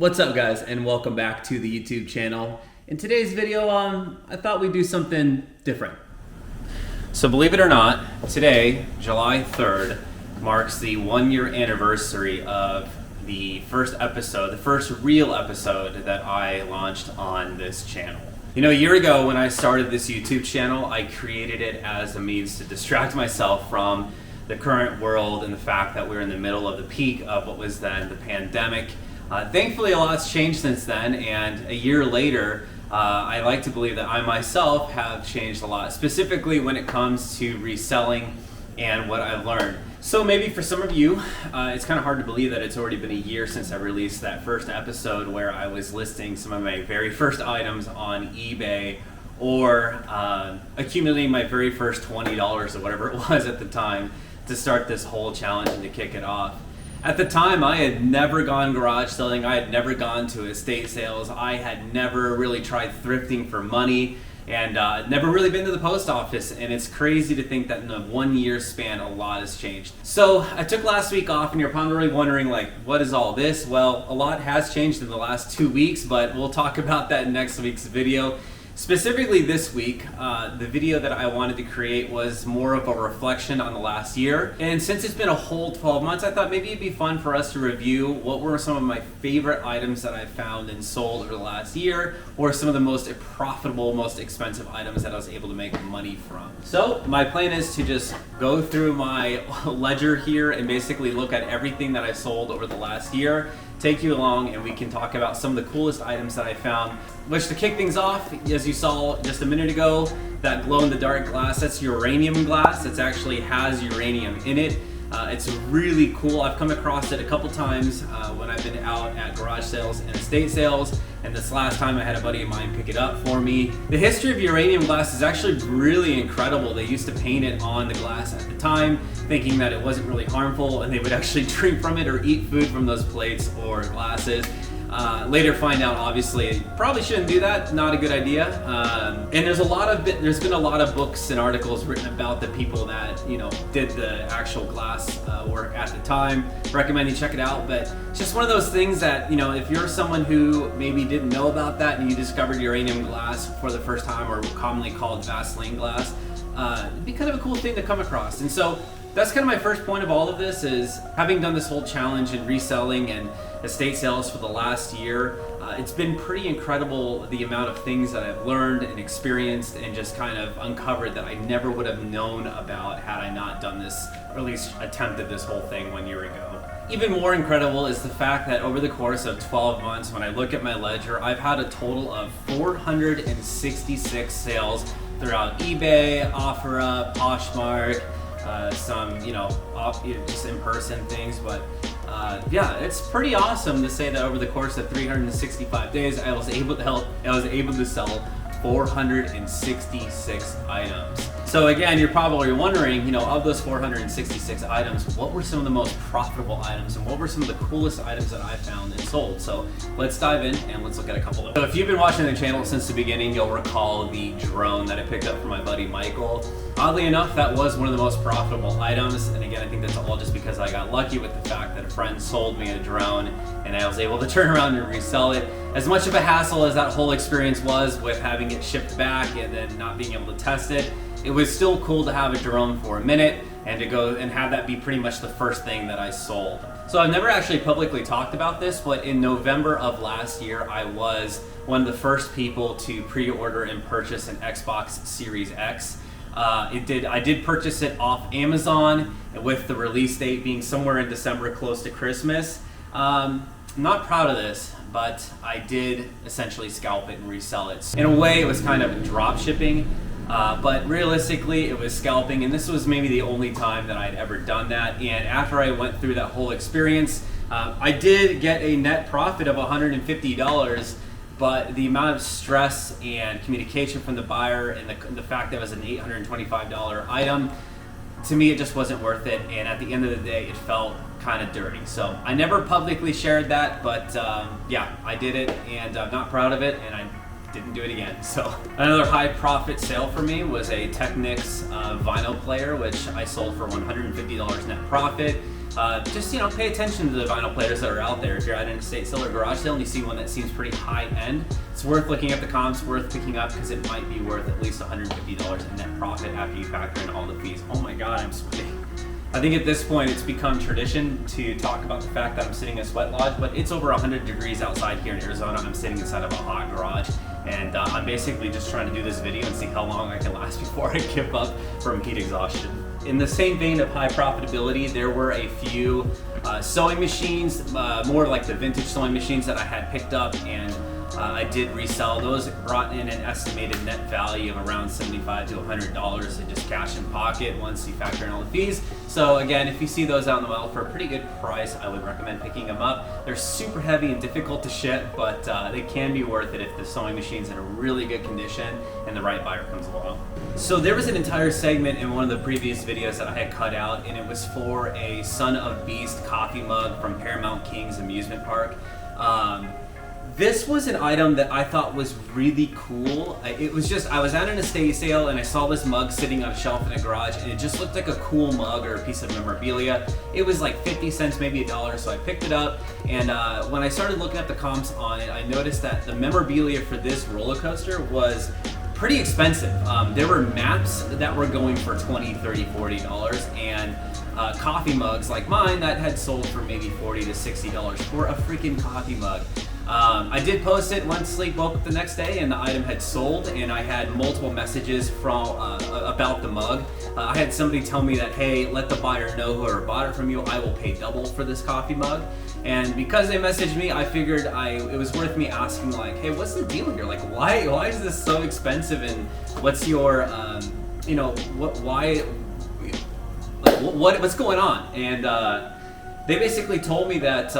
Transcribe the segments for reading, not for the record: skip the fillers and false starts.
What's up, guys, and welcome back to the YouTube channel. In today's video, I thought we'd do something different. So believe it or not, today, July 3rd, marks the 1-year anniversary of the first episode, the first real episode that I launched on this channel. You know, a year ago when I started this YouTube channel, I created it as a means to distract myself from the current world and the fact that we're in the middle of the peak of what was then the pandemic. Thankfully, a lot's changed since then, and a year later, I like to believe that I myself have changed a lot, specifically when it comes to reselling and what I've learned. So maybe for some of you, it's kind of hard to believe that it's already been a year since I released that first episode where I was listing some of my very first items on eBay or accumulating my very first $20 or whatever it was at the time to start this whole challenge and to kick it off. At the time, I had never gone garage selling, I had never gone to estate sales, I had never really tried thrifting for money, and never really been to the post office, and it's crazy to think that in a 1 year span, a lot has changed. So I took last week off, and you're probably wondering, like, what is all this? Well, a lot has changed in the last 2 weeks, but we'll talk about that in next week's video. Specifically this week, the video that I wanted to create was more of a reflection on the last year. And since it's been a whole 12 months, I thought maybe it'd be fun for us to review what were some of my favorite items that I found and sold over the last year, or some of the most profitable, most expensive items that I was able to make money from. So my plan is to just go through my ledger here and basically look at everything that I sold over the last year, take you along, and we can talk about some of the coolest items that I found. Which, to kick things off, as you saw just a minute ago, that glow-in-the-dark glass, that's uranium glass. It actually has uranium in it. It's really cool. I've come across it a couple times when I've been out at garage sales and estate sales, and this last time I had a buddy of mine pick it up for me. The history of uranium glass is actually really incredible. They used to paint it on the glass at the time, thinking that it wasn't really harmful, and they would actually drink from it or eat food from those plates or glasses. Later find out, obviously, probably shouldn't do that, not a good idea. And there's been a lot of books and articles written about the people that, you know, did the actual glass work at the time. Recommend you check it out, but it's just one of those things that, you know, if you're someone who maybe didn't know about that and you discovered uranium glass for the first time, or commonly called Vaseline glass, it'd be kind of a cool thing to come across. And so that's kind of my first point of all of this, is having done this whole challenge in reselling and estate sales for the last year. It's been pretty incredible the amount of things that I've learned and experienced and just kind of uncovered that I never would have known about had I not done this, or at least attempted this whole thing 1 year ago. Even more incredible is the fact that over the course of 12 months, when I look at my ledger, I've had a total of 466 sales throughout eBay, OfferUp, Poshmark, some, just in-person things, but yeah, it's pretty awesome to say that over the course of 365 days, I was able to sell 466 items. So again, you're probably wondering, you know, of those 466 items, what were some of the most profitable items and what were some of the coolest items that I found and sold? So let's dive in and let's look at a couple of them. So if you've been watching the channel since the beginning, you'll recall the drone that I picked up from my buddy Michael. Oddly enough, that was one of the most profitable items. And again, I think that's all just because I got lucky with the fact that a friend sold me a drone and I was able to turn around and resell it. As much of a hassle as that whole experience was with having it shipped back and then not being able to test it, it was still cool to have a drone for a minute and to go and have that be pretty much the first thing that I sold. So I've never actually publicly talked about this, but in November of last year, I was one of the first people to pre-order and purchase an Xbox Series X. I did purchase it off Amazon with the release date being somewhere in December, close to Christmas. I'm not proud of this, but I did essentially scalp it and resell it. In a way, it was kind of drop shipping. But realistically, it was scalping, and this was maybe the only time that I'd ever done that. And after I went through that whole experience, I did get a net profit of $150, but the amount of stress and communication from the buyer and the fact that it was an $825 item, to me, it just wasn't worth it. And at the end of the day, it felt kind of dirty. So I never publicly shared that, but yeah, I did it, and I'm not proud of it, and I didn't do it again. So another high profit sale for me was a Technics vinyl player, which I sold for $150 net profit. just, you know, pay attention to the vinyl players that are out there. If you're at an estate sale or garage sale and you see one that seems pretty high end, it's worth looking at the comps, worth picking up, because it might be worth at least $150 in net profit after you factor in all the fees. Oh my God, I'm sweating. I think at this point it's become tradition to talk about the fact that I'm sitting in a sweat lodge, but it's over 100 degrees outside here in Arizona. I'm sitting inside of a hot garage, and I'm basically just trying to do this video and see how long I can last before I give up from heat exhaustion. In the same vein of high profitability, there were a few sewing machines, more like the vintage sewing machines that I had picked up, and I did resell. Those brought in an estimated net value of around $75 to $100 to just cash in pocket once you factor in all the fees. So again, if you see those out in the wild for a pretty good price, I would recommend picking them up. They're super heavy and difficult to ship, but they can be worth it if the sewing machine's in a really good condition and the right buyer comes along. So there was an entire segment in one of the previous videos that I had cut out, and it was for a Son of Beast coffee mug from Paramount Kings Amusement Park. This was an item that I thought was really cool. It was just, I was at an estate sale and I saw this mug sitting on a shelf in a garage, and it just looked like a cool mug or a piece of memorabilia. It was like 50 cents, maybe $1, so I picked it up. And when I started looking at the comps on it, I noticed that the memorabilia for this roller coaster was pretty expensive. There were maps that were going for $20, $30, $40, and coffee mugs like mine that had sold for maybe $40 to $60 for a freaking coffee mug. I did post it, went to sleep, woke up the next day, and the item had sold, and I had multiple messages from about the mug. I had somebody tell me that, hey, let the buyer know whoever bought it from you, I will pay double for this coffee mug. And because they messaged me, I figured it was worth me asking, like, hey, what's the deal here? Like, why is this so expensive, and what's your, you know, what's going on? And they basically told me that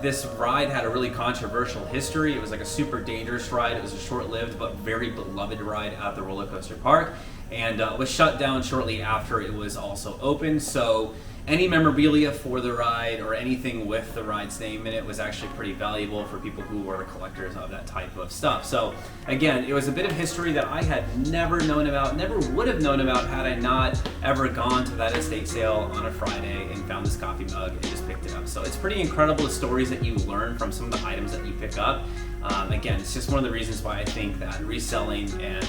this ride had a really controversial history. It was like a super dangerous ride. It was a short-lived but very beloved ride at the roller coaster park, and was shut down shortly after it was also open. So any memorabilia for the ride or anything with the ride's name in it was actually pretty valuable for people who were collectors of that type of stuff. So again, it was a bit of history that I had never known about, never would have known about had I not ever gone to that estate sale on a Friday and found this coffee mug and just picked it up. So it's pretty incredible, the stories that you learn from some of the items that you pick up. Again, it's just one of the reasons why I think that reselling and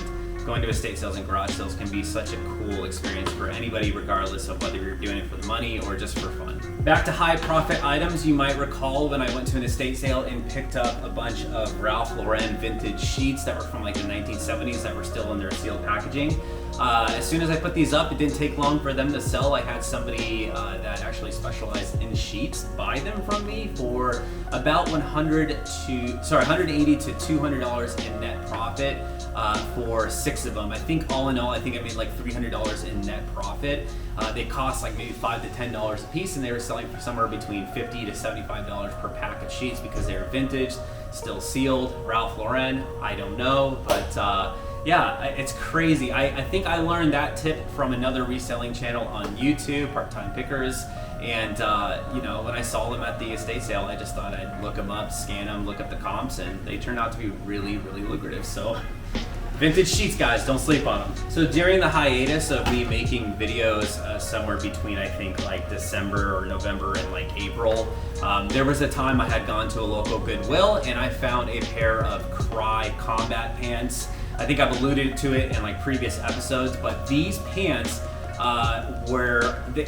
going to estate sales and garage sales can be such a cool experience for anybody, regardless of whether you're doing it for the money or just for fun. Back to high profit items, you might recall when I went to an estate sale and picked up a bunch of Ralph Lauren vintage sheets that were from like the 1970s that were still in their sealed packaging. As soon as I put these up, it didn't take long for them to sell. I had somebody that actually specialized in sheets buy them from me for about $180 to $200 in net profit for 6 of them. I think all in all, I think I made like $300 in net profit. They cost like maybe $5 to $10 a piece, and they were selling for somewhere between $50 to $75 per pack of sheets because they were vintage, still sealed. Ralph Lauren, I don't know, but yeah, it's crazy. I think I learned that tip from another reselling channel on YouTube, Part-Time Pickers, and you know, when I saw them at the estate sale, I just thought I'd look them up, scan them, look up the comps, and they turned out to be really, really lucrative. So vintage sheets, guys, don't sleep on them. So during the hiatus of me making videos somewhere between, I think, like December or November and like April, there was a time I had gone to a local Goodwill and I found a pair of Cry combat pants. I think I've alluded to it in like previous episodes, but these pants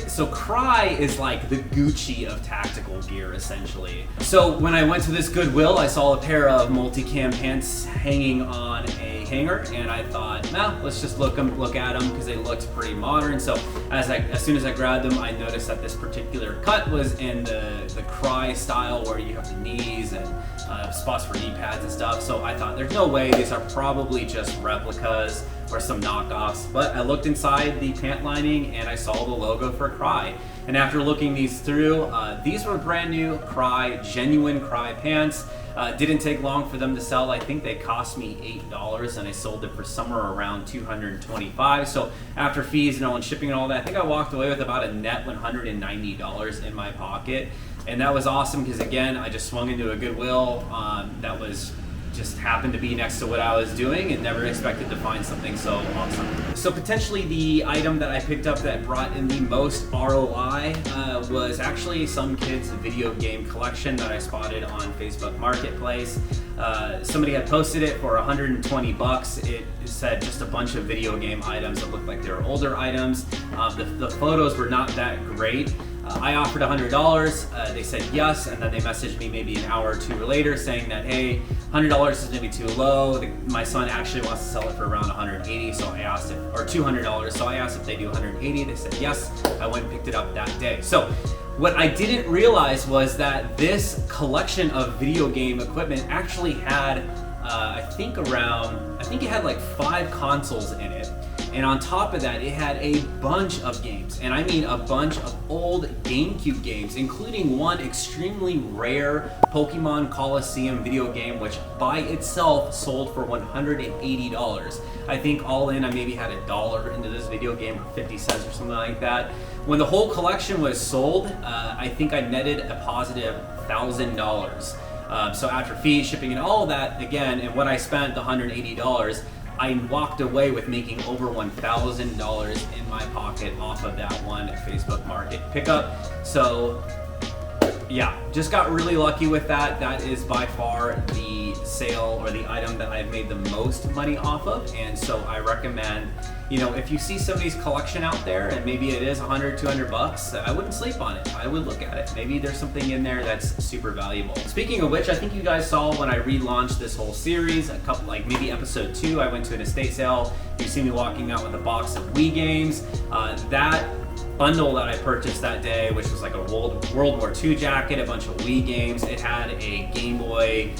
so Cry is like the Gucci of tactical gear, essentially. So when I went to this Goodwill, I saw a pair of multicam pants hanging on a hanger, and I thought, nah, let's just look at them because they looked pretty modern. So as soon as I grabbed them, I noticed that this particular cut was in the Cry style, where you have the knees and spots for knee pads and stuff. So I thought, there's no way these are probably just replicas or some knockoffs, but I looked inside the pant lining and I saw the logo for Cry. And after looking these through, these were brand new Cry, genuine Cry pants. Didn't take long for them to sell. I think they cost me $8 and I sold it for somewhere around $225. So after fees and all and shipping and all that, I think I walked away with about a net $190 in my pocket. And that was awesome because, again, I just swung into a Goodwill that was just happened to be next to what I was doing and never expected to find something so awesome. So potentially the item that I picked up that brought in the most ROI was actually some kid's video game collection that I spotted on Facebook Marketplace. Somebody had posted it for 120 bucks. It said just a bunch of video game items that looked like they were older items. The photos were not that great. I offered $100, they said yes, and then they messaged me maybe an hour or two later saying that, hey, $100 is gonna be too low. My son actually wants to sell it for around $180, so I asked or $200, so I asked if they do $180, they said yes. I went and picked it up that day. So what I didn't realize was that this collection of video game equipment actually had, I think it had like 5 consoles in it. And on top of that, it had a bunch of games, and I mean a bunch of old GameCube games, including one extremely rare Pokemon Coliseum video game, which by itself sold for $180. I think all in, I maybe had $1 into this video game, or 50 cents or something like that. When the whole collection was sold, I think I netted a positive $1,000. So after fees, shipping, and all that, again, and what I spent, the $180, I walked away with making over $1,000 in my pocket off of that one Facebook Market pickup. So yeah, just got really lucky with that. That is by far the sale or the item that I've made the most money off of. And so I recommend, you know, if you see somebody's collection out there and maybe it is 100, 200 bucks, I wouldn't sleep on it. I would look at it. Maybe there's something in there that's super valuable. Speaking of which, I think you guys saw when I relaunched this whole series, a couple, like maybe episode 2, I went to an estate sale. You see me walking out with a box of Wii games. That bundle that I purchased that day, which was like a World War II jacket, a bunch of Wii games. It had a Game Boy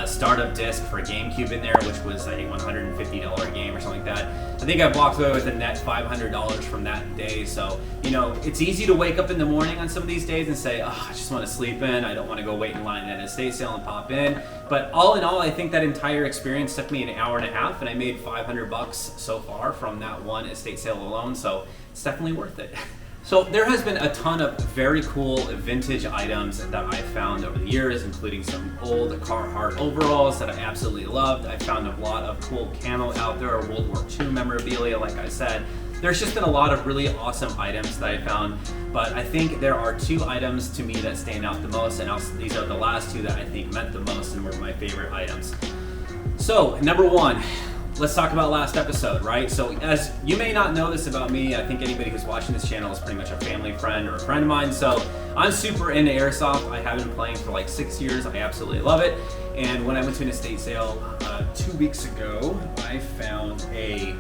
startup disc for GameCube in there, which was a $150 game or something like that. I think I walked away with a net $500 from that day. So, you know, it's easy to wake up in the morning on some of these days and say, oh, I just want to sleep in. I don't want to go wait in line at an estate sale and pop in. But all in all, I think that entire experience took me an hour and a half, and I made 500 bucks so far from that one estate sale alone. So it's definitely worth it. So there has been a ton of very cool vintage items that I've found over the years, including some old Carhartt overalls that I absolutely loved. I found a lot of cool camo out there, World War II memorabilia, like I said. There's just been a lot of really awesome items that I found, but I think there are 2 items to me that stand out the most, and these are the last 2 that I think meant the most and were my favorite items. So, number 1. Let's talk about last episode, right? So as you may not know this about me, I think anybody who's watching this channel is pretty much a family friend or a friend of mine. So I'm super into airsoft. I have been playing for like 6 years. I absolutely love it. And when I went to an estate sale 2 weeks ago, I found a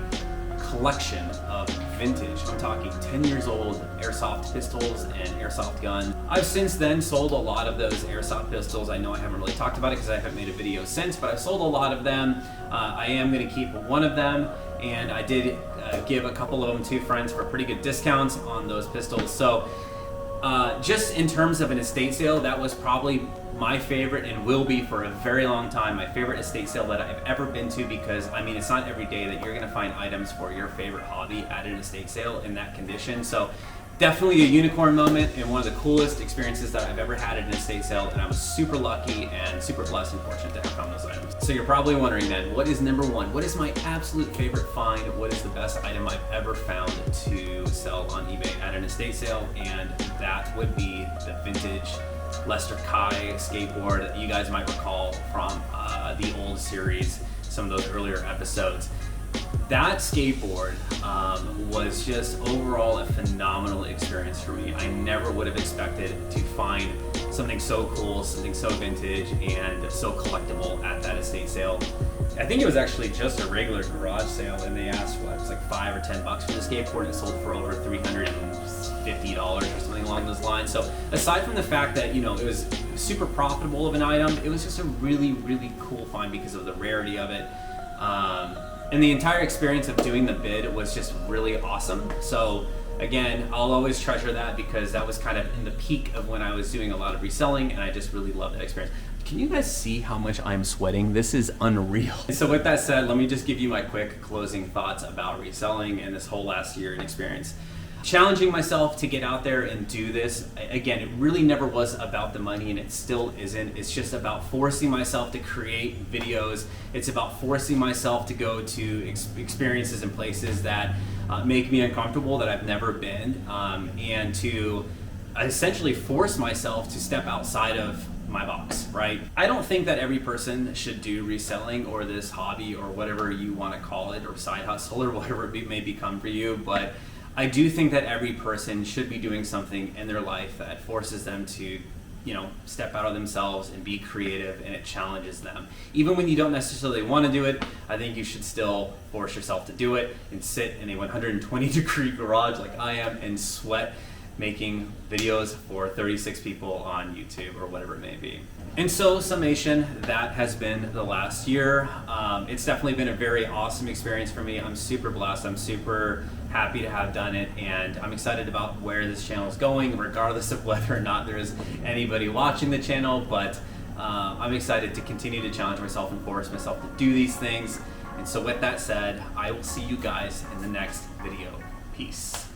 collection of vintage, I'm talking 10 years old airsoft pistols and airsoft guns. I've since then sold a lot of those airsoft pistols. I know I haven't really talked about it because I haven't made a video since, but I've sold a lot of them. I am going to keep one of them, and I did give a couple of them to friends for pretty good discounts on those pistols. So just in terms of an estate sale, that was probably my favorite and will be for a very long time, my favorite estate sale that I've ever been to, because I mean, it's not every day that you're going to find items for your favorite hobby at an estate sale in that condition. So definitely a unicorn moment and one of the coolest experiences that I've ever had at an estate sale, and I was super lucky and super blessed and fortunate to have found those items. So you're probably wondering then, what is number 1? What is my absolute favorite find? What is the best item I've ever found to sell on eBay at an estate sale? And that would be the vintage Lester Kai skateboard that you guys might recall from the old series, some of those earlier episodes. That skateboard was just overall a phenomenal experience for me. I never would have expected to find something so cool, something so vintage and so collectible at that estate sale. I think it was actually just a regular garage sale, and they asked what, it was like $5 or $10 for the skateboard, and it sold for over $350 or something along those lines. So aside from the fact that, you know, it was super profitable of an item, it was just a really, really cool find because of the rarity of it. And the entire experience of doing the bid was just really awesome. So again, I'll always treasure that because that was kind of in the peak of when I was doing a lot of reselling, and I just really loved that experience. Can you guys see how much I'm sweating? This is unreal. So with that said, let me just give you my quick closing thoughts about reselling and this whole last year and experience. challenging myself to get out there and do this. Again, it really never was about the money, and it still isn't. It's just about forcing myself to create videos. It's about forcing myself to go to experiences and places that make me uncomfortable, that I've never been, and to essentially force myself to step outside of my box, right? I don't think that every person should do reselling or this hobby or whatever you want to call it, or side hustle or whatever it may become for you, but I do think that every person should be doing something in their life that forces them to, step out of themselves and be creative, and it challenges them. Even when you don't necessarily want to do it, I think you should still force yourself to do it and sit in a 120-degree garage like I am and sweat making videos for 36 people on YouTube or whatever it may be. And so, summation, that has been the last year. It's definitely been a very awesome experience for me. I'm super blessed. I'm super happy to have done it, and I'm excited about where this channel is going, regardless of whether or not there is anybody watching the channel. But I'm excited to continue to challenge myself and force myself to do these things. And so with that said, I will see you guys in the next video. Peace.